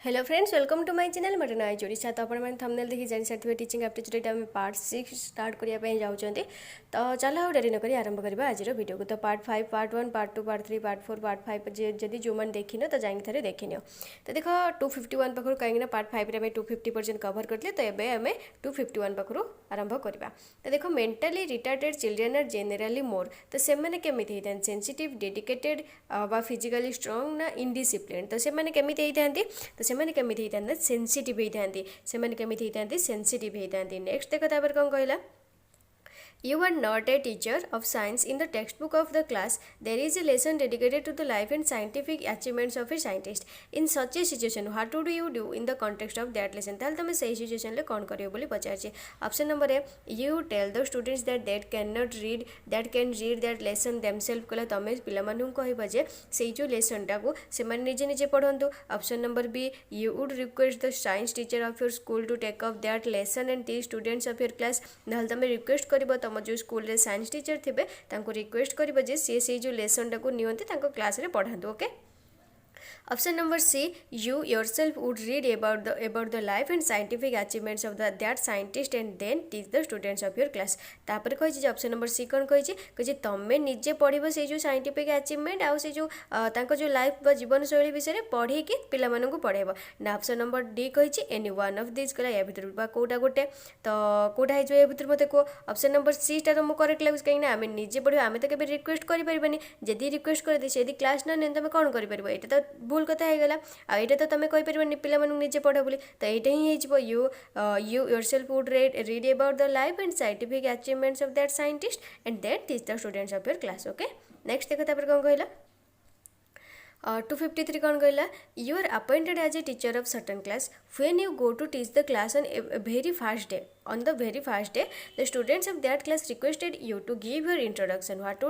Hello friends, welcome to my channel मटे नई जोड़ीसा। तो आप थंबनेल देखि जानि साथि टीचिंग एप्टीट्यूड आम पार्ट 6 स्टार्ट करने जाऊँगी। तो चलो आ डेरी नक आरंभ करवा आज वीडियो को। तो part 5, part 1, part 2, part 3, part 4, part 5 जदि जो मैंने देखिन तो जाइए थे देखिन। तो देख 251 पाखर कहीं पार्ट 5 में 250% कवर करते। तो ये आम 251 पाखर आरंभ करवा। तो देख मेंटली रिटार्टेड चिल्ड्रेन आर जेनेराली मोर। तो से केमी होता है सेंसिटिव, डेडिकेटेड बा फिजिकली स्ट्रंग ना इनडिसिप्लिन। तो से केमी होता तो से केमिति होता सेंसिटिव होता से केमिति होता सेंसिटिव होता। नेक्स्ट देख तापर कौन कहला, You are not a teacher of science. In the textbook of the class, there is a lesson dedicated to the life and scientific achievements of a scientist. In such a situation, what would you do in the context of that lesson? ताल तुम सही situation ले कौन करियो बोली पचार। Option number A, you tell the students that cannot read that can read that lesson themselves। कहला तुम पिलामानू कहबा जे सेई जो लेसन टाको से माने निजे निजे पढ़ंतु। Option number B, you would request the science teacher of your school to take up that lesson and teach students of your class। नहल तुम रिक्वेस्ट करबो तुम जो स्कूल रे साइंस टीचर थे रिक्वेस्ट कर सी जो लेसन टाक नियंती क्लास रे पढ़ातु। Okay. Option number C, you yourself would read about the life and scientific achievements of that scientist and then teach the students of your class। तापर कही option number सी कौन कही तुम निजे पढ़ से जो साइंटिफिक अचिवमेंट आउ से जो लाइफ जीवन शैली विषय पढ़े कि पिलामानंकु पढ़ेब ना। ऑप्शन नंबर डी कही एनी वन ऑफ दिस। कहला या भितर कौटा गोटे तो कौटा है भितर मत कह। ऑप्शन नंबर सी टा तुमको करेक्ट लगे कहीं आम निजे पढ़ा आम तो केवल रिक्वेस्ट करें जदि रिक्वेस्ट कर क्लास ना नहीं तुम कौन कर तो भूल कथा होगा। आईटा तो तुम कहीपर पिला निजे पढ़ बोली तो यहाँ ही हो you yourself would read about the life and scientific achievements of that scientist and then teach the students of your class. Okay. Next देखो तापर कौन कहला, 253 कौन कहला, you are appointed as a teacher of certain class when you go to teach the class on very first day. On the very first day, the students of that class requested you to give your introduction. What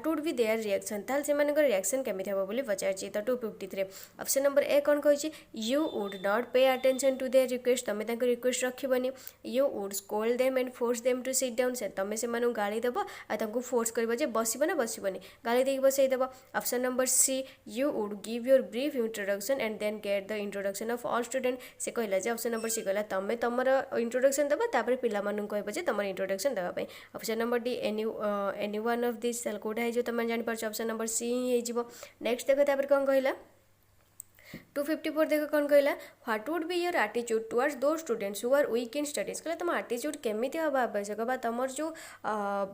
would be their reaction? ताल से मानकर reaction केमिति हबो बोली पचारछि। तो 253 option number A कौन कहिछि, you would not pay attention to their request। तमे तांको request रखिबनी। you would scold them and force them to sit down। से तमे से मानु गाली देबो आ तांको फोर्स करबो जे बसिबो ना बसिबनी, गाली देई बसई देबो। Option number C, you would give your brief introduction and then get the introduction of all student। से कहला जे ऑप्शन नंबर सी कहला तमे तमर इंट्रोडक्शन दबा तापर पिला मानू कहबो जे तुम इंट्रोडक्शन देवा पई। Option number D any one of this सेल कोडा है जो तुम जानि पारछ। ऑप्शन नंबर सी ही हो। नेक्स्ट देखो तापर कौन कहला, 254 देखो कौन कहला, what would be your attitude towards those students who are weak in studies. कहला तुम एटीट्यूड केमिति हबा आवश्यक बा तुमर जो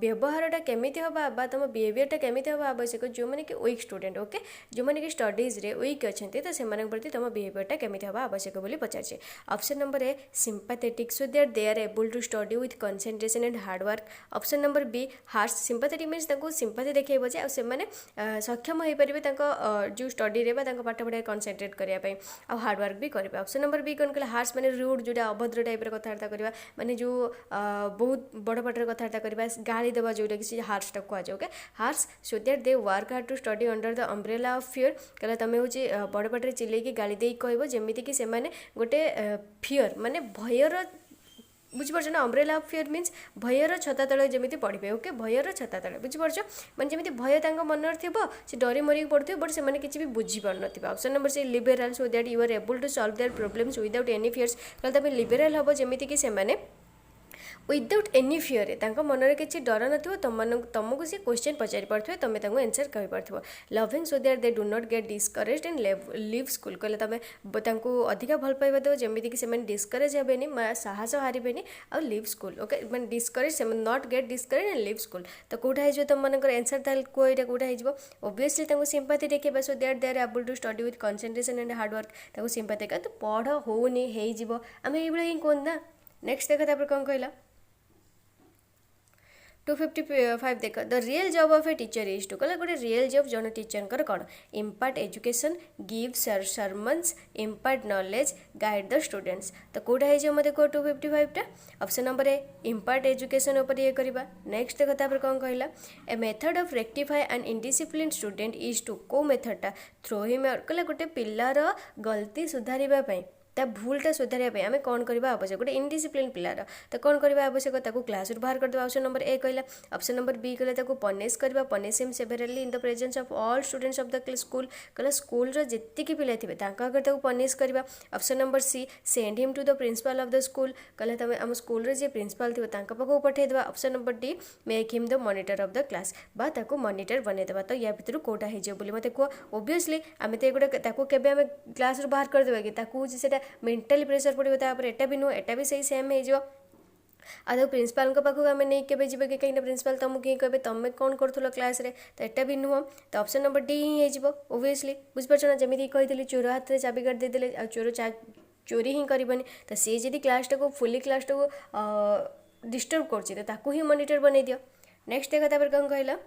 व्यवहारटा केमिति हबा बा तुम बिहेवियरटा केमिति हबा आवश्यक जो माने कि वीक स्टूडेंट। ओके, जो माने कि स्टडीज रे वीक अछंती तो सेमान प्रति तुम बिहेवियरटा केमिति हबा आवश्यक बोली पचारछे। Option number A, sympathetic so that they are able to study with concentration and hard work. Option number B, harsh. Sympathetic means तांको सिंपैथी देखैबो जे आ सेमाने सक्षम होई परिबे तांको जो स्टडी रे बा तांको पाठ पढ़ा कंसंट्रेट करिया पई आ हार्ड वर्क भी करेंगे। ऑप्शन नंबर बी कौन कहला, हार्श माने रूड जोटा अभद्र टाइप कथबार्ता करवा माने जो बहुत बड़ पाटर कथबार्ता करवा गाली देवा जोटा कि हार्श टा कह जाए। Okay, harsh so that they work hard to study under the umbrella of fear. कहला तुम हूँ बड़ पाटर चिल्लेकी गाली दे कहब जमीती कि से गोटे फियर माने भयर बुझीपार ना। अम्ब्रेला ऑफ फियर मीन्स भयर छता तले जमी पढ़े। ओके, भयर छता तले बुझीपार मैंने जमी भय मन थी से डरी मरिक पढ़े बट से किसी भी बुझीपार न। Option number C, liberal so that you are able to solve their problems without any fears. कहते तुम लिबेराल हम जमीती कि से विदाउट एनी फियर मनरे किसी डर तुमको सी क्वेश्चन पचारि पारे तुम आंसर कही पार। Loving so that they do not get discourage and leave school. कहले तुम अधिका भल पाइबा दो जमीती कि से डिस्करेज हेनी साहस हारे आ लिव स्कूल। ओके, मैं डिस्करेज से not get discourage and leave school. तो कौटा हो तुम मन आंसर ताल कौटा कौटा हो ओबियसली सिंपैथी देखा so that they are able to study with concentration and hard work sympathy का तो पढ़ होनी आम ये ही कहूँ ना। नेक्स्ट देख तापर कौन कहला, 255 देख, the real job of a teacher is to. कहला गोटे रियल जॉब जन टीचर कौन, impart education, give sermons, impart knowledge, guide the students. तो कौटा है मत कह 255 टा। Option number A, impart education उपर ये करवा। नेक्स्ट देख तापर कौन कहला, a method of rectify an indiscipline student is to को मेथडटा थ्रो हिम आउट। कहला गोटे पिलार गलती सुधारिबा पई ता भूलटा सुधारिया आम कौन करवा आवश्यक गोटे इनडिसिप्लिन पिलार तो कौन करवा आवश्यक ताको क्लास बाहर कर देवा ऑप्शन नंबर ए कहला। ऑप्शन नंबर बी कहला ताको पनिश करवा punish him severely in the presence of all students of the school कहला स्कूल रो जेतिकी पिला थिबे तांका आगे ताको पनिश करवा। Option number C send him to the principal of the school कहला तमे आम स्कूल रे जे प्रिंसिपल थिबे तांका पाखो पठे देवा। Option number D make him the monitor of the class बा ताको मॉनिटर बने देवा। तो या भितर कोटा हे जे बोली मते को ऑब्वियसली आमे ते एगुडा ताको केबे आमे क्लास रो बाहर कर देबा कि ताको जे सेटा मेंटली प्रेशर पड़िबो ता पर एटा भी नो एटा भी सही सेम हे जो आदौ प्रिंसिपाल पाखक आम नहीं के जी कहीं प्रिंसिपाल तुमको कहीं कहे तुम कौन करूल क्लास रे तो एटा भी नुह तो ऑप्शन नंबर डी ही हो ओबियसली बुझीपार ना जमी कही चोर हाथ में चाबी काट देदेले चोर चोरी ही करनी तो सी जी क्लासटा को फुली क्लासटा को डिस्टर्ब कर ही मॉनिटर बनई दियो। नेक्स्ट देखा कौन कहला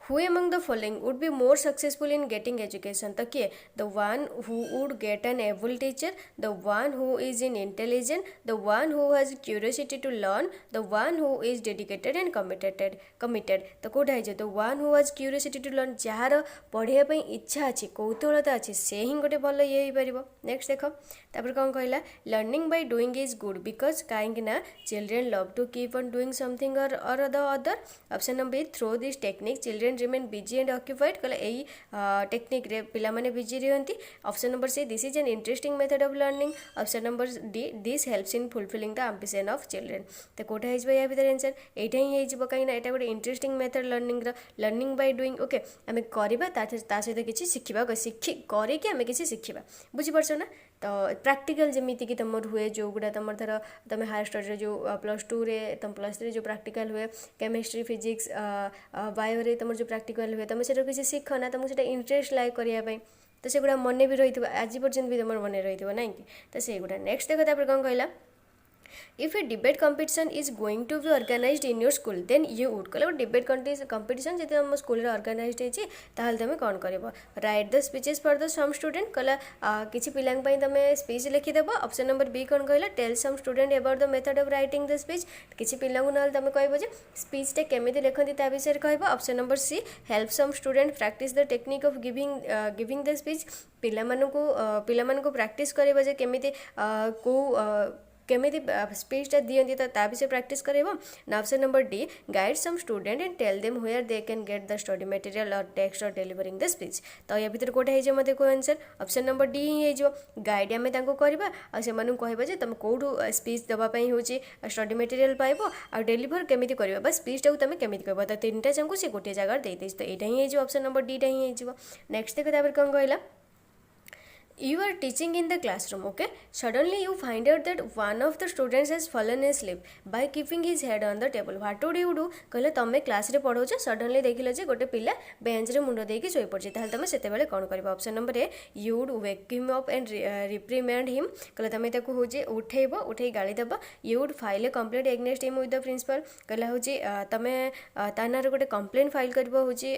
Who among the following would be more successful in getting education? तो किए the one who would get an able teacher, the one who is in intelligent, the one who has curiosity to learn, the one who is dedicated and committed तो कौटा है the one who has curiosity to learn jar पढ़ाई इच्छा अच्छी कौतूहलता अच्छी से ही गोटे भल ये हो। नेक्स्ट देख तापर कौन कहला learning by doing is good because कहीं ना children love to keep on doing something or the other. Option number B through this technique children remain busy and occupied कहला यही टेक्निक रे पिला माने बिजी रहती। Option number C this is an interesting method of learning. Option number D this helps in fulfilling the ambition of children तो कौटा हो या भर आंसर एटा ही हो कहीं यहाँ गोटे interesting method learning by doing okay आम करवा सहित किसी शिखा करके आम किसी शिखा बुझीपार ना तो प्रैक्टिकल जमीती कि तुम हुए जो गुड़ा तुम धर तुम हायर स्टडी जो +2 रे तुम +3 जो प्रैक्टिकल हुए केमिस्ट्री फिजिक्स बायो रे तुम जो प्रैक्टिकल हुए तुम से किसी शिख ना तुमको से इंटरेस्ट लागे करने तो से गुड़ा मन भी रही आज पर्यंत भी तुम मन रही ना कि तो से गुड़ा। नेक्स्ट देखो कौन कहला If a debate competition is going to be organized in your school then you would कहला debate competition जब तुम स्कूल रे organized है ताहल तुम कौन करबो write the speeches for the some student कहला किसी पिलांग पई तुम स्पीच लिखि देबो। ऑप्शन नंबर बी कौन कहला tell some student about the method of writing the speech किसी पिलांग नाल तुम कहबो जे स्पीच टे केमिति लिखंती ता विषय कहबो। Option number C help some student practice the technique of giving the speech पिला को प्रैक्टिस करबो जे केमिति को केमिति स्पीचटा दियंती तो ता विषय प्रैक्टिस करेबो ना। Option number D guide some student and tell them where they can get the study material और टेक्स्ट और डिलीवरिंग द स्पीच तो या भीतर कोटा हो मत को आंसर ऑप्शन नंबर डी ही हो गाइड आम करवा आ से कहबा जे तुम कौटू स्पीच देवाई हूँ स्टडी मटेरियल पाइब आ डेलीवर केमिति करबा बस स्पीचटा को तुम केमिति कहबो तो तीनटा जाको से गोटे जगह दे तो यहाँ ही ऑप्शन नंबर डीटा ही हो। नेक्स्ट देखो कौन कहला You are teaching in the classroom, okay? Suddenly you find out that one of the students has fallen asleep by keeping his head on the table. What would you do? कहले तुम class रे पढ़ाऊच suddenly देखिल जे गोटे पिला bench रे मुंड देकी सोई पड़छि ताहले तुम सेते बेले कोन करबा। Option number A you would wake him up and reprimand him कहले तुम ताको होजे उठेबो उठेई गाली देबो। You would file a complaint against him with the principal कहला होजे तुम तानार गोटे कंप्लेंट फाइल करबो होजे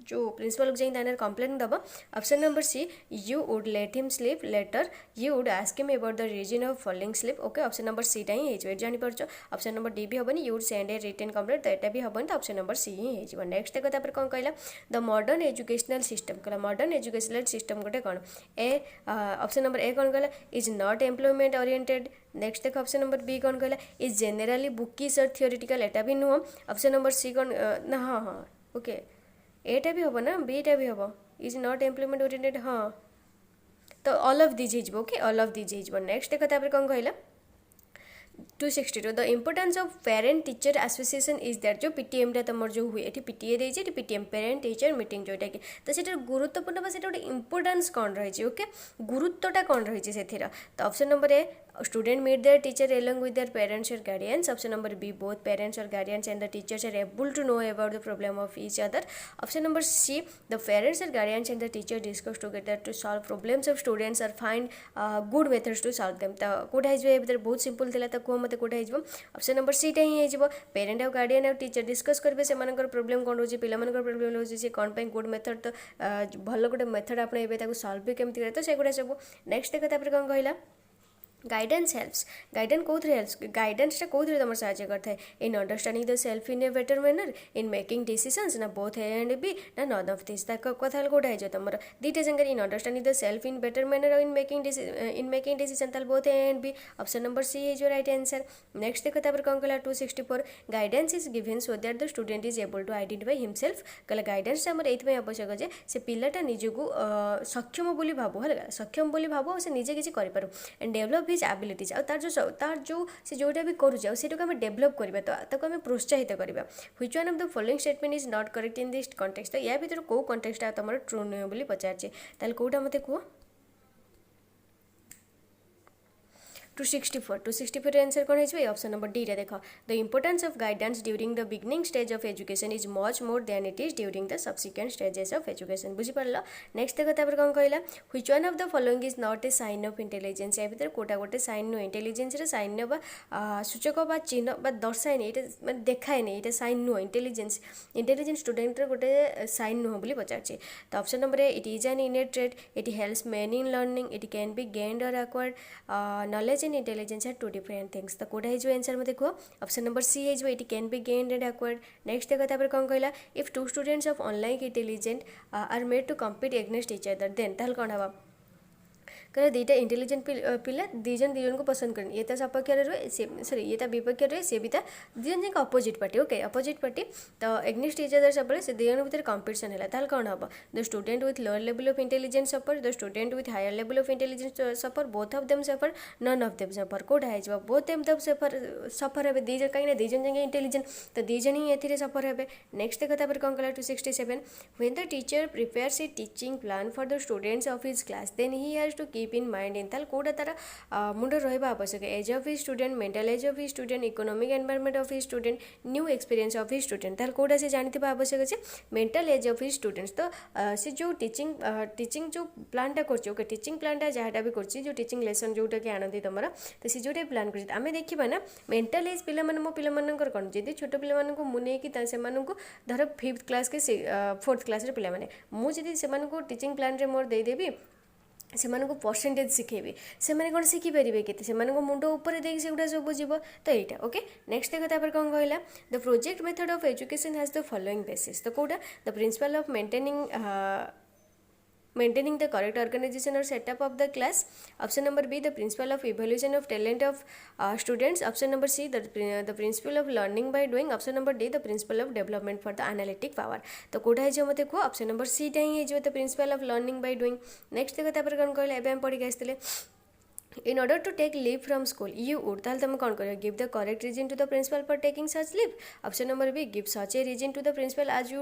जो प्रिंसिपल को जाई तानार कंप्लेंट देबो। Option number C you would let him sleep later you would ask him about the reason of falling asleep okay option number C टा ही हो जानी परछ। ऑप्शन नंबर डी भी हबनी you would send a written complaint तो एटा भी हबनी तो option number C ही हो। Next देखो तापर कोन कहला द मॉडर्न एजुकेशनल सिस्टम कहला मॉडर्न एजुकेशनल सिस्टम गोटे कोन ए ऑप्शन नंबर ए कोन कहला is not employment oriented. Next देखो ऑप्शन नंबर बी कोन कहला इज जनरली बुकिश और थियोरेटिकल एटा भी नुह। ऑप्शन नंबर सी कोन ना हाँ हाँ ओके एटा भी हबो ना बीटा भी हबो इज नॉट एम्प्लॉयमेंट ओरिएंटेड हाँ तो ऑल ऑफ दिज हो ओके ऑल ऑफ दिज हो। नेक्स्ट देखो तापर कौन कहला 262 the importance of parent teacher association is that जो पीटीएम टा तुम जो हुए ये पीटीए देती पीटीएम पेरेंट टीचर मीटिंग जोटा कि तो से गुरुत्वपूर्ण से गोटे इम्पोर्टेंस कौन रही ओके गुरुत्वटा कौन रही से तो option number A student meet their teacher along with their parents or guardians. Option number B both parents or guardians and the teachers are able to know about the problem of each other. Option number C the parents or guardians and the teacher discuss together to solve problems of students or find good methods to solve them. तो कोटा हो बहुत simple थिला तो कह मत कोटा हो। Option number C टा ही हो पेरेंट और गार्डियन और टीचर डिस्कस करेंगे से प्रोब्लेम कौन रोचे पिला प्रोब्लेम रोचे कौन पे गुड मेथड तो भल गोटे मेथड आपणे सल्व भी केमती करे तो सेगुड़ा सब। नेक्स्ट देखो तापर कौन कहला गाइडेंस हेल्प्स गाइडेंस कौन हेल्प्स गाइडेंसटा कौन तुम साहय करता है in understanding the self in a better manner in making decisions ना बोथ ए एंड बी ना नन ऑफ दिस कथा कौटा है तुम दुईटा जगह in understanding the self in better manner in making decision ताल both A and B option number C is your right answer next देखो तापर कौन कहला 264 guidance is given so that the student is able to identify himself कहला guidance आमर एइथि आवश्यक जे से पिलाटा निजको सक्षम बोली भाबो हला सक्षम बोली भाबो से निजे किछि करि पारो एंड डेवलप हिज एबिलिटीज आ तार जो से जोटा भी करूँ सेटा आम डेभलप करवा तो आम प्रोत्साहित करवा which one of the following statement is not correct in this context तो या भीतर कौ कॉन्टेक्स्ट तुम ट्रू नुहे बोली पचारे ताल कौटा मत कह 264 आंसर कौन है ऑप्शन नंबर डी रे देख the importance of guidance during the beginning stage of education is much more than it is during the subsequent stages of education बुझीपार नेक्स्ट देख तापर कौन कहला which one of the following is not a sign of intelligence या भीतर कोटा गोटे sign नुहे intelligence sign सूचक चिन्ह दर्शाए ये देखाए ये साइन नुह इंटेलिजेंस स्टूडेंट गोटे साइन नुह बोली पचारे तो option number A it is an innate trait it helps man in learning it can be gained or acquired knowledge and intelligence are two different things तो कौटा हो आंसर मत कह ऑप्शन नंबर सी हो it can be gained and acquired next देखो तापर कौन कहला if two students of online intelligent are made to compete against each other then ताल कौन हम कह दुईटा इंटेलिजेंट पिला दीजन दीजन को पसंद करनी ये सपक्ष रहे सरी ये विपक्ष रहे सी भी दीजन जाक opposite party okay opposite party तो एग्नेस्ट इच अदर सब से दीजन भितर कंपटीशन है ताल कौन हम the student with lower level of intelligence suffer the student with higher level of intelligence suffer both of them suffer none of them suffer कौटा हो बोथ देम दम सफर हे दीजन कहीं दीजन जगह इंटेलिजेंट तो दीजन ही ए सफर हे नेक्स्ट देखो तापर कौन कहला 267 when the teacher prepares a teaching plan for the students of his class then he has to keep in mind इन ताल कौटा तार मुंड रहा आवश्यक age of his student mental age of his student economic environment of his student new experience of his student ताल कौटा से जानते आवश्यक है mental age of his students तो से जो टीचिंग जो प्लानटा कर टीचिंग प्लानटा जहाँटा भी कर टीचिंग लेसन जोटा कि आनती तुम तो सी जोटा प्लान कर आम देखा ना मेंटल एज पे मो पिलाମାନଙ୍କର कौन जी छोट पिलाମାନଙ୍କୁ ମୁଁ ନେଇକି ସେମାନଙ୍କୁ ଧର 5th क्लास के 4th क्लास रे पिलाମାନେ ମୁଁ ଯଦି ସେମାନଙ୍କୁ टीचिंग प्लान रे मोर ଦେଇଦେବି ସେମାନଙ୍କୁ परसेंटेज ଶିଖେଇବି ସେମାନେ କ'ଣ ଶିଖିପାରିବେ କେତେ ସେମାନଙ୍କ ମୁଣ୍ଡ ଉପରେ ଦେଇକି ସେଗୁଡ଼ା ସବୁ ଯିବ ତ ଏଇଟା ଓକେ ନେକ୍ସଟ ଦେଖ ତାପରେ କ'ଣ କହିଲା the project method of education has the following basis ତ କେଉଁଟା the principle of maintaining the correct organization or setup of the class. Option number B, the principle of evaluation of talent of students. Option number C, the principle of learning by doing. Option number D, the principle of development for the analytic power. तो कोटा है जो मते को option number C टा ही है जो the principle of learning by doing. Next देखो तापर कौन कहले एबे हम पढ़ी के आस्थिले in order to take leave from school you would ताल तुम कौन करो give the correct reason to the principal for taking such leave. Option number B, give such a reason to the principal as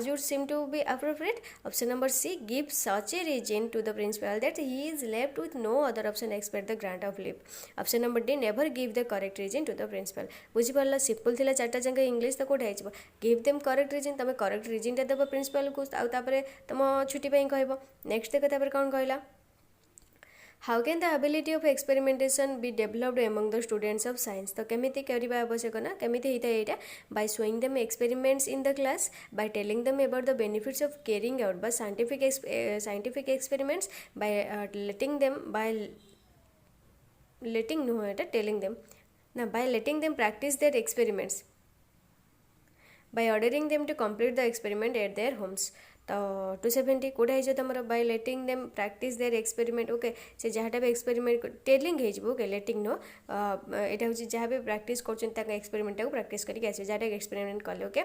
you seem to be appropriate. Option number C, give such a reason to the principal that he is left with no other option except the grant of leave. Option number D, never give the correct reason to the principal. बुझी पारला simple थिला चारटा जंग English तो कोठा आइबो give them correct reason तमे correct reason दे देबो principal को आ तापरे तम छुट्टी पई कहबो नेक्स्ट देखो तापर कौन कहला How can the ability of experimentation be developed among the students of science? तो केमिति करिबा आवश्यक ना केमिति हिता एटा by showing them experiments in the class, by telling them about the benefits of carrying out by scientific experiments, by letting them practice their experiments, by ordering them to complete the experiment at their homes. तो 270 कोड़ा है तुम by letting them practice their experiment okay से जहाँटा भी experiment telling हो okay letting no यहाँ हूँ जहाँ भी प्रैक्टिस कर एक्सपेरिमेंट को प्रैक्टिस करके आस जहाँ एक्सपेरिमेंट कले okay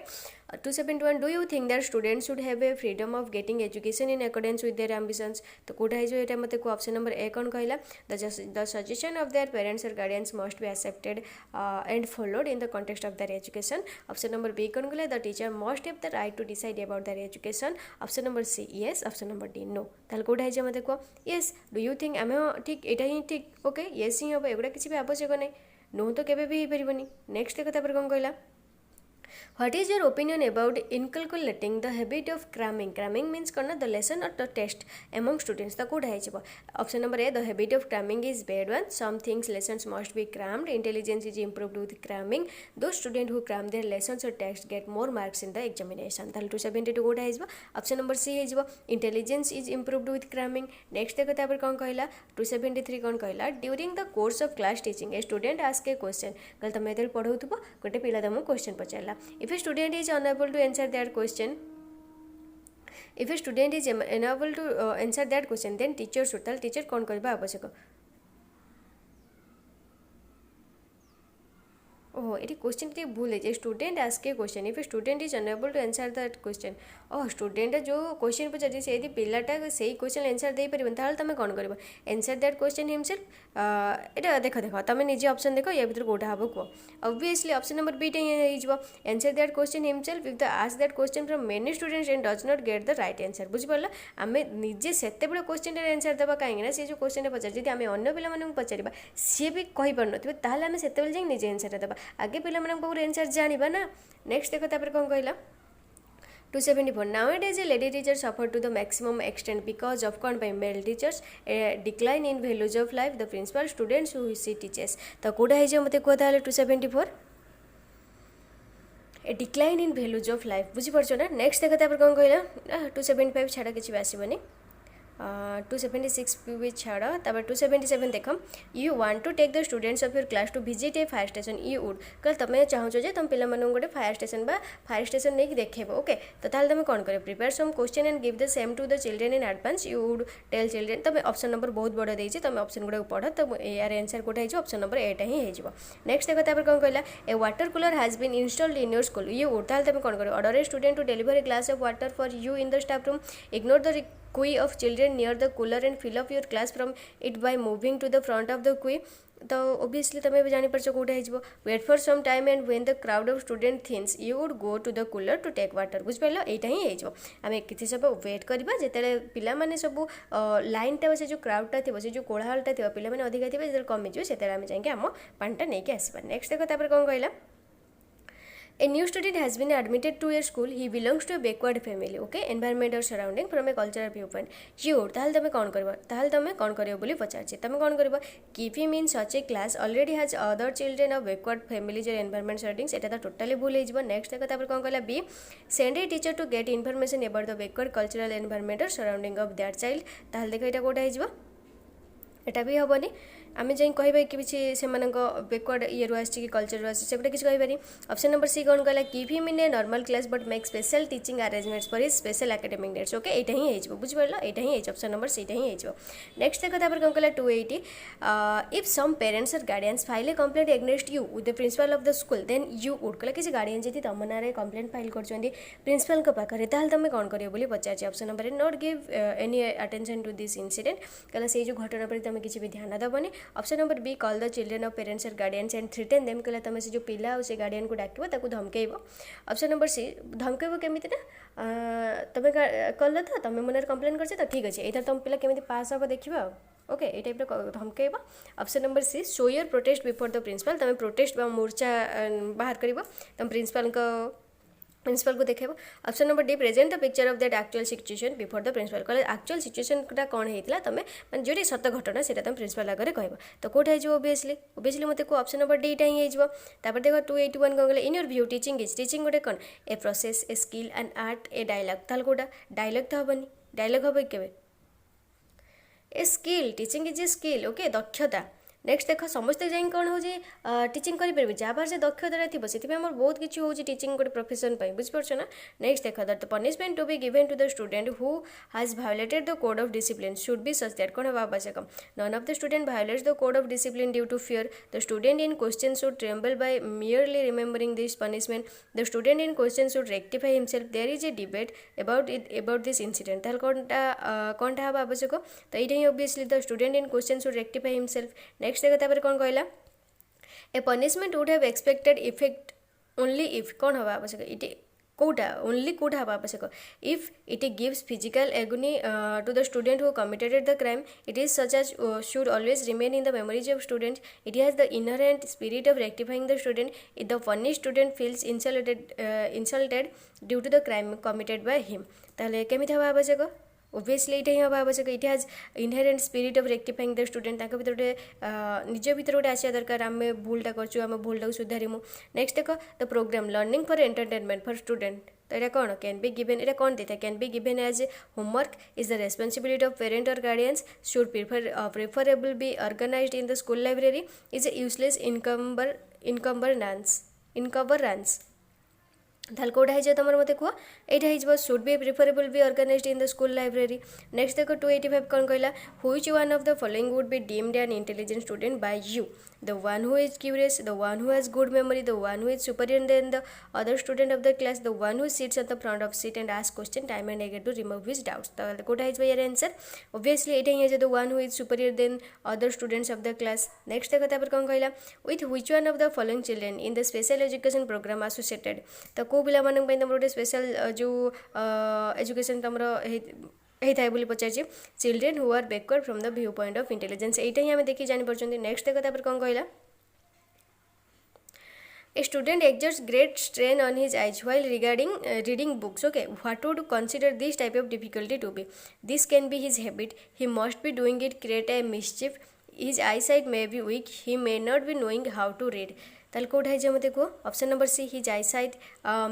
271 do you think that students should have a freedom of getting education in accordance with their ambitions तो कोड़ा है जो मत ऑप्शन नंबर ए कौन कहला the suggestion of their parents और guardians must be accepted and followed in the context of their education. Option number B कौन कहला the teacher must have the right to decide about their education. Option number C yes. Option number D no. ताल कौटा है मत कह yes do you think आम ठीक यहाँ ही ठीक ओके येस ही हम एगुड़ा किसी भी आवश्यक नहीं नो तो केवे भी हो पारनी. नेक्स्ट देखो तापर कौन कहला What is your opinion about inculcating the habit of cramming? Cramming means करना the lesson or the test among students. The code है option number A. The habit of cramming is bad one. Some things lessons must be crammed. Intelligence is improved with cramming. Those students who cram their lessons or tests get more marks in the examination. ताल 272 code है option number C है intelligence is improved with cramming. Next देखो तापर कौन कहला 273 कौन कहला during the course of class teaching a student ask a question. कल तमे तेल पढ़ौथबो गोटे पिला तमको question पचारला. If a student is unable to answer that question, then teacher should tell teacher कौन करबा आवश्यक. ओह ये क्वेश्चन टी भूल है student ask a question if a student is unable to answer that question oh student जो question पचार से पिलाटा से क्वेश्चन आंसर दे पारे ताल तुम कौन कर आंसर दैट क्वेश्चन हिमसेल्फ ये देख देख तुम निजे ऑप्शन देख या भर कौटा हम कह ऑब्वियसली ऑप्शन नंबर बी हो answer that question himself if the ask that question from many students and does not get the right answer बुझिपारा आम निजे से क्वेश्चन आंसर देवा कहीं सी जो क्वेश्चन पचार जब आम अन्य पिला पचार सी भी कहीपर नाल आम से निजे आंसर देवा आगे पिला आंसर जाना ना. नेक्स्ट देखो तापर कौन कहला 274 nowadays a lady teacher suffer to the maximum extent because of कौन by male teachers a decline in values of life the principal students who she teaches. तो कोड़ा है जो मते कहता 274 a decline in values of life बुझी पड़छ ना. Next देखो तापर कौन कहला 275 छाड़ा किछि आसीबनी 276 भी छाड़ तब 277 देख you want to take the students of your class to visit a fire station you would कल तुम चाहूच जे तुम पिला गोटे फायर स्टेशन बा फायर स्टेशन नहीं देखेब ओके तो ताल तुम कौन कर prepare some question and give the same to the children in advance you would tell children तुम ऑप्शन नंबर बहुत बड़ा देती तुम ऑप्शन गुड़ा पढ़ तो यार आंसर कोटा हो ऑप्शन नंबर एटा ही हो. नेक्स्ट देखो तापर कौन कहला a water cooler has been installed in your school you would ताल तुम कौन कर order a student to deliver a glass of water for you in the staff room ignore the queue of children near the cooler and fill up your class from it by moving to the front of the queue. तो obviously तुम जापर कौटे हो wait for some time and when the crowd of student thins you would go to the cooler to take water बुझिपार यहाँ ही हो आम किसी सब वेट करवा जिते पिलाने सब लाइनटा से जो क्राउडटा थी जो कोलाहलटा थी पिलाने अधिका थे जो कमिज से आम जाकि आम पानीटा नहीं आसवा. नेक्स्ट देखो तापर कौन कहला A new student has been admitted to a school. He belongs to a backward family. Okay, environment or surrounding from a cultural viewpoint. You ताल तमें कौन करबा ताल तमें कौन करियो बोली पचारछि तमें कौन करबा keep him in such a class already has other children of backward families or environment surroundings एटा तो टोटली भूल हो जिवो. नेक्स्ट देखो तापर कौन कहला B send a teacher to get information about the backward cultural environment or surrounding of their child. ताल देखो एटा कोटा हो जिवो एटा भी हेनी आम जाए कह कि से बेकवर्ड ये आसी कल्चर आसी गोटे किसी कहींपारी. ऑप्शन नंबर सी कौन कहला keep him in a normal class but make special teaching arrangements for his special academic needs okay यहाँ ही हो बुझिपार यहाँ ही ऑप्शन नंबर सीटा ही हो. नेक्स्ट देखो तापर कौन कहला 280 इफ सम पेरेंट्स और guardians file a complaint against you with the principal of the school then you would कहला किसी गार्डियन जी तुम ना कंप्लेंट फाइल कर प्रिंसिपल पाखे ताल तुम कौन कर पचार. Option number A not give any attention to this incident कहला से जो घटना पर तुम किसी भी ध्यान देवनी. Option number B call the children of parents और गार्डियंस एंड थ्रेटन देम कहला तुम से जो पिला और से गार्डियन को डाक धमकेब. ऑप्शन नंबर सी धमकेब केमी ना तुम कल तो तुम मन कंप्लेन कर तो ठीक अच्छे ये तुम पिला केमी पास हम देखा ओके ये टाइप धमकेब. Option number C show your protest before the principal तुम प्रोटेस्ट मोर्चा बाहर कर तुम प्रिंसिपल को देखेब. Option number D present the picture of that actual situation before the principal कहले एक्चुअल सिचुएशनटा कौन होता तुम मैं जो सत घटना से तुम प्रिंसिपल आगे कह तो कौटे हो ओबियसली मत को ऑप्शन नंबर डीटा ही हो. देखो 281 कौन कहले इन योर व्यू टीचिंग गोटे कौन a process a skill and art a dialogue ताल कौटा डायलॉग तो हेनी डायलॉग हम के a skill teaching is a skill okay दक्षता. नेक्स्ट देख समस्ते जाए कौन हो टीचिंग करेंगे जहाँ बाहर से दक्षता थी से बहुत किसी हो टीचिंग गोटे प्रोफेशन बुझीपार ना. नेक्स्ट देख the punishment to be given to the student who has violated the code of discipline should be such that कौन होगा आवश्यक none of the student violates the code of discipline due to fear the student in question should tremble by merely remembering this punishment the student in question should rectify himself there is a debate about this incident ताल कौनटा हम आवश्यक तो ये obviously the student in question should rectify himself. Next देखो कौन कहला a punishment would have expected effect only if कौन हम आवश्यक ये कोटा ओनली कोटा हवा आवश्यक if it gives physical agony to the student who committed the crime it is such as should always remain in the memories of students it has the inherent spirit of rectifying the student if the funny student feels insulted due to the crime committed by him ताहले केमिति हवा आवश्यक obviously ये हाँ आवश्यक it has inherent spirit of rectifying the student भर गोटे निज भर गोटे आसा दरकार आम भूलटा कर भूलटा को सुधारिमु नेक्स्ट देख the programme learning for entertainment for student तो यहाँ कौन कैन बी गिवेन यहाँ कौन देता है can be given as homework is the responsibility of parent और guardians should preferable be organised in the school library is a useless encumbrance ताहले कौटा है तुम मत कह यहाँ should be preferable be organised in the school library next देख 285 कौन कहला which one of the following would be deemed an intelligent student by you the one who is curious, the one who has good memory, the one who is superior than the other student of the class, the one who sits at the front of seat and asks question time and again to remove his doubts. तो कोटा है यार answer obviously एटा ही है the one who is superior than other students of the class. next देखो तापर कौन कहला with which one of the following children in the special education program associated तो को पिला मानन पई तमरो स्पेशल जो एजुकेशन तमरो होता है बोली पचार children who are backward from the view point of intelligence यहाँ ही आम देखिए जापर नेक्स्ट देखो कौन कहला A student exerts great strain on his eyes while reading books. Okay, what would consider this type of difficulty to be? This can be his habit. He must be doing it create a mischief. His eyesight may be weak. He may not be knowing how to read. ताल कौट है मत कह option number C his eyesight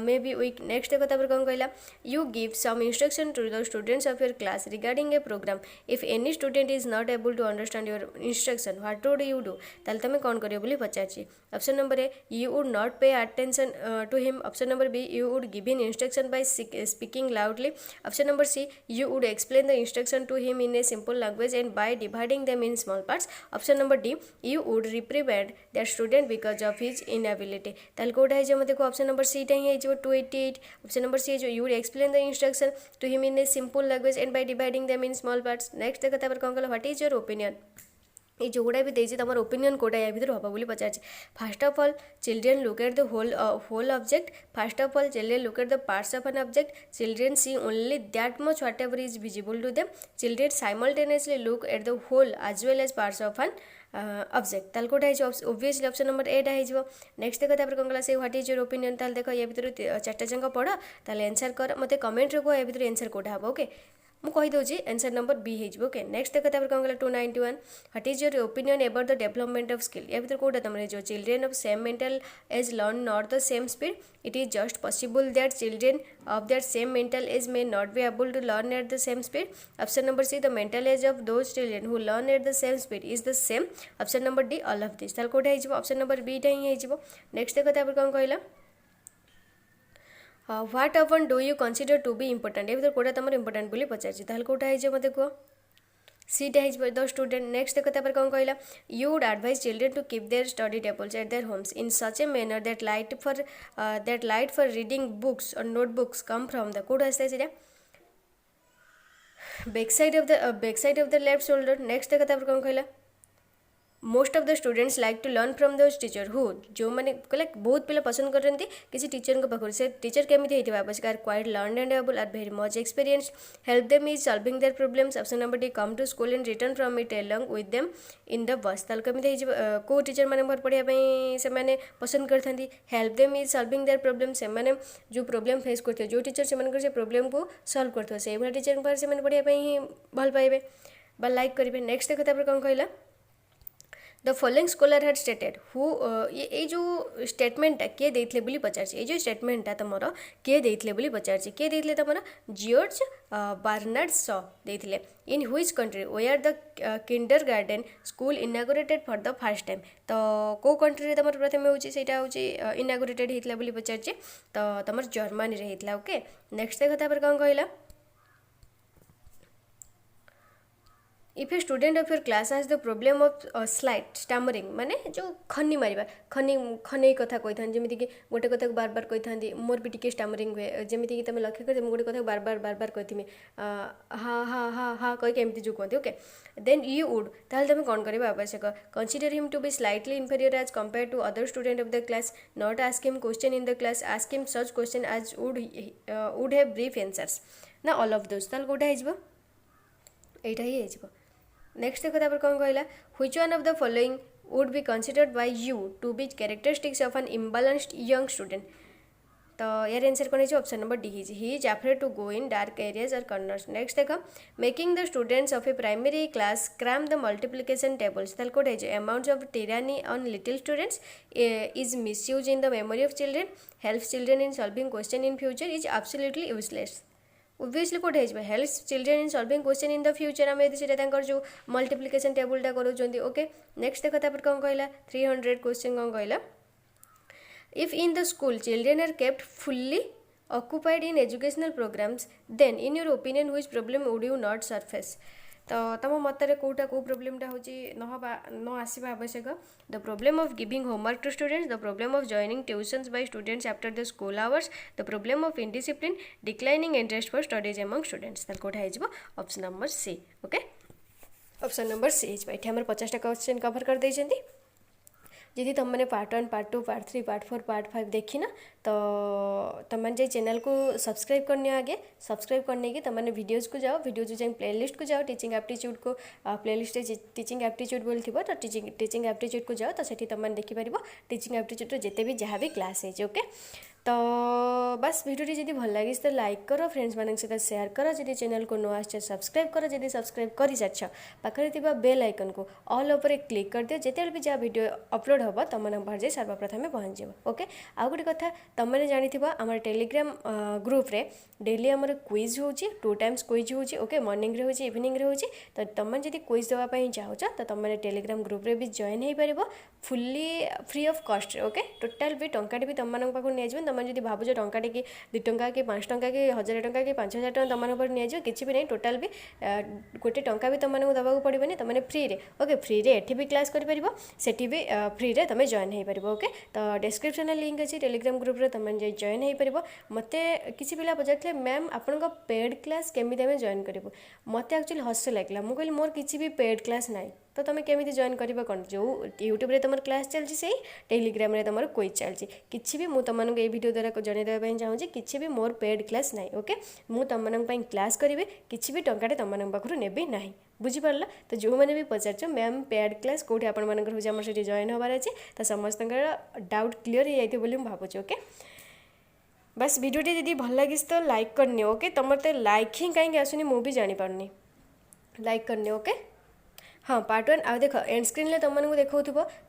may be weak next देखो तापर कौन कहला you give some instruction to the students of your class regarding a programme if any student is not able to understand your instruction what would you do ताल तुम कौन कर बोली पचार option number A you would not pay attention to him option number B you would give in instruction by speaking loudly option number C you would explain the instruction to him in a simple language and by dividing them in small parts option number D you would reprimand that student because of his inability ताल कौटा है मत को option number C ही 288 option number C you would explain the instruction to him in a simple language and by dividing them in small parts next देखो तापर कौन कहला व्हाट इज योर ओपिनियन ये जो गुड़ा भी देती तुम ओपिनियन कोटा या भर हम बोली पचार first of all children look at the whole object first of all children look at the parts of an object children see only that much whatever is visible to them children simultaneously look at the whole as well as parts of an object ताल कौटा है obviously option number एटा हो next देखो तापर कौन कहला से what is your opinion ताल देखो या भर चार्टा जाक पढ़ ताल आंसर कर मत कमेंट कह या भर आंसर कोटा हम ओके मुझे कहीदे आंसर नंबर बी हो ओके नेक्स्ट देखो तापर कौन कहला 291 what is your opinion about the development of skill या भर कौटा तुम जो children of same mental as learn not the same speed it is just possible that children of their same mental age may not be able to learn at the same speed option number C the mental age of those children who learn at the same speed is the same option number D all of this ताल कोटा है option number B टा ही हो next देखो तापर कौन कहला what often do you consider to be important ये कोटा तुम इंपोर्टेंट बोली पचार ताल कोटा है मत कह सीटा है द स्टूडेंट नेक्स्ट देखो तापर कौन कहला you would advise children to keep their study tables at their homes in such a manner that light for reading books और नोटबुक्स कम फ्रॉम द कोड आसता है back side of the left shoulder next देखो तापर कौन कहला most of the students like to learn from those teacher who जो मैंने कहला बहुत पिला पसंद करते किसी टीचर पाखर से टीचर केमी होता आवश्यक are quite learn and able are very much experience help them is solving their problems option number D come to school and return from it along with them in the bus ताल केमी को teacher मैंने घर पढ़ाई से पसंद करते help them is solving their problem से जो प्रॉब्लम फेस करते जो टीचर से प्रॉब्लम को सॉल्व करते से टीचर पास से पढ़ाई भल पाइबे बा लाइक करेंगे नेक्स्ट देखो तापर कौन कहला the following scholar had stated who ये जो स्टेटमेंटा किए देते बोली पचार ये जो स्टेटमेंटा तुम किए देते बोली पचार किए देते तुम जॉर्ज बार्नार्ड शॉ देते in which country were the kindergarten school inaugurated for the first time तो कौ कंट्री तुम प्रथम होता इनागोरेटेड होता बोली पचार तो तुम जर्मनी होता ओके नेक्स्ट देखो तापर कौन कहला if a student of your class has the problem of slight stammering माने जो खनी मारिबा खने कथा कही था जमी कि गोटे कथा बार बार कही था मोर भी टी स्टामरिंग हुए जमी कि तुम लक्ष्य कर गोटे कथा बार बार कही हाँ हाँ हाँ हाँ कहीकि एमती जो कहते ओके देन यू वुड ताल तुम कौन करवा आवश्यक consider him to be slightly inferior as compare to other student of the class not ask him question in the class ask him such question as would have brief answers ना all of those ताल गोटे हो এইটা হি হয়ে next देखो तापर कौन कहला which one of the following would be considered by you to be characteristics of an imbalanced young student तो यार आंसर कौन है option number D he is afraid to go in dark areas और corners next देखो making the students of a primary class cram the multiplication tables ताल कोड है amounts of tyranny on little students is misuse in the memory of children helps children in solving question in future is absolutely useless obviously कौटे हो helps children in solving question in the future आम यदि जो multiplication टेबुलटा करों okay next देख तापर कौन कहला 300 क्वेश्चन कौन कहला if in the school children are kept fully occupied in educational programs then in your opinion which problem would you not surface तो तुम मतरे कौटा कौ प्रोब्लेमटा हूँ न आसवा आवश्यक the problem of giving homework to students the problem of joining tuitions by students after the school hours the problem of indiscipline declining interest for studies among students ताल कौटा हो option number C okay option number C ये आम 50टा question cover कर देइछन्ती यदि तुम मैंने part 1 part 2 part 3 part 4 part 5 देखी ना तो तुम मैंने चैनल को सब्सक्राइब करने आगे सब्सक्राइब करने की तुम मैंने वीडियोज़ को जाओ वीडियोज जाए प्लेलिस्ट को जाओ टीचिंग एप्टीट्यूड को प्लेलिस्ट टीचिंग एप्टीट्यूड बोली थी तो टीचिंग एप्टीट्यूड को जाओ तो सेठी तुम मैंने देखिपार टीचिंग एप्टीट्यूड जिते भी जहाँ भी क्लास है ओके तो बस वीडियो जब भल लगी तो लाइक कर फ्रेंड्स मान सहित शेयर कर जब चैनल को नो आस सब्सक्राइब कर जब सब्सक्राइब कर सारी पाखे बेल आइकन को ऑल ओपर क्लिक कर दियो जिते भी जहाँ वीडियो अपलोड हम तुम पाखे जाए सर्वप्रथमे पहुँच ओके आउ गोटे कथा तुमने जानी आम टेलीग्राम ग्रुप रे डेली आमर क्विज हो 2 टाइम्स क्विज हो ओके मॉर्निंग रे हो इवनिंग रे हो तो तुम जब क्विज देवाई चाहूच तो तुमने टेलीग्राम ग्रुप रे भी जॉइन हो पार fully free of cost okay टोटाल भी टंकाटे भी तुम पाक नहीं तुम जब भावुच टंकाटे कि 2 टंका कि 5 टंका कि 1000 टंका कि 5000 टंका तुम पर नहीं किसी भी नहीं टोटाल भी गोटे टंका भी तुमको दबाक पड़ोनी तुमने फ्री रे ओके फ्री रे एठी भी क्लास कर परिबो सेठी भी फ्री रे तुम जॉइन हो पार ओके तो डिस्क्रिप्शन लिंक अच्छी टेलीग्राम ग्रुप रे तुम जॉइन हो पार मत किसी पिला पचारे मैम आपण पेड क्लास केमी आम जॉइन करूँ मत एक्चुअली हस लगे मुझे कहली मोर किसी भी पेड क्लास ना तो तुम केमी जॉइन कर कौन जो यूट्यूब रे तुम क्लास चलती से टेलीग्राम रे तुम क्विज चलती किसी भी मुझे तुमको ये वीडियो द्वारा जनईदेवाई चाहूँगी किसी भी मोर पेड क्लास ना ओके मुझे तुम क्लास करी किसी भी टंकाटे तुम पाखु नेबी ना बुझीपार तो जो मैंने भी पचार मैम पेड क्लास कौटी आपर से जॉइन हबार अच्छे तो समस्त डाउट क्लीयर हो जाए बोली भावुँ ओके बस वीडियो यदि भल लगी तो लाइक करनी ओके तुम तो लाइक ही कहीं आसुनी मुझे जानीपारनी लाइक करनी ओके हाँ पार्ट 1 आ देख एंड स्क्रीन में तुमको देखा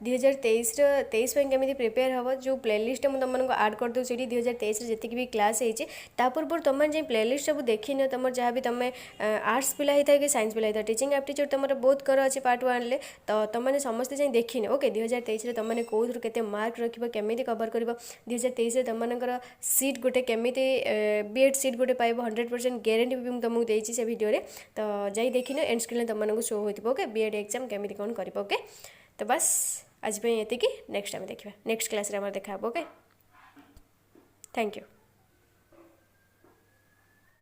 2023 केमी प्रिपेयर हम जो प्लेलिस्ट मुझे तुमको आड कर दूँ 2023 जी भी क्लास होता पूर्व तुम जो प्लेलिस्ट सब देखी नि तुम जहाँ भी तुम आर्ट्स पिला होता है कि साइंस पिला होता है टीचिंग एप्टीट्यूड तुम बहुत कर अच्छे पार्ट 1 ले तो तुमने समस्ते जाए देखी ओके 2023 तुमने कौन के मार्क रखिए केमी कवर कर 2023 तुमर सीट गोटे केमी बीएड सीट गोटे पाइब 100% गारंटी भी तुमको देती से वीडियो तो जाई देखी एंड स्क्रीन तुमको शो होती ओके बीएड एग्जाम केमी कौन कर ओके तो बस आज ये नेक्स्ट टाइम देखा नेक्स्ट क्लास रे देखा ओके थैंक यू।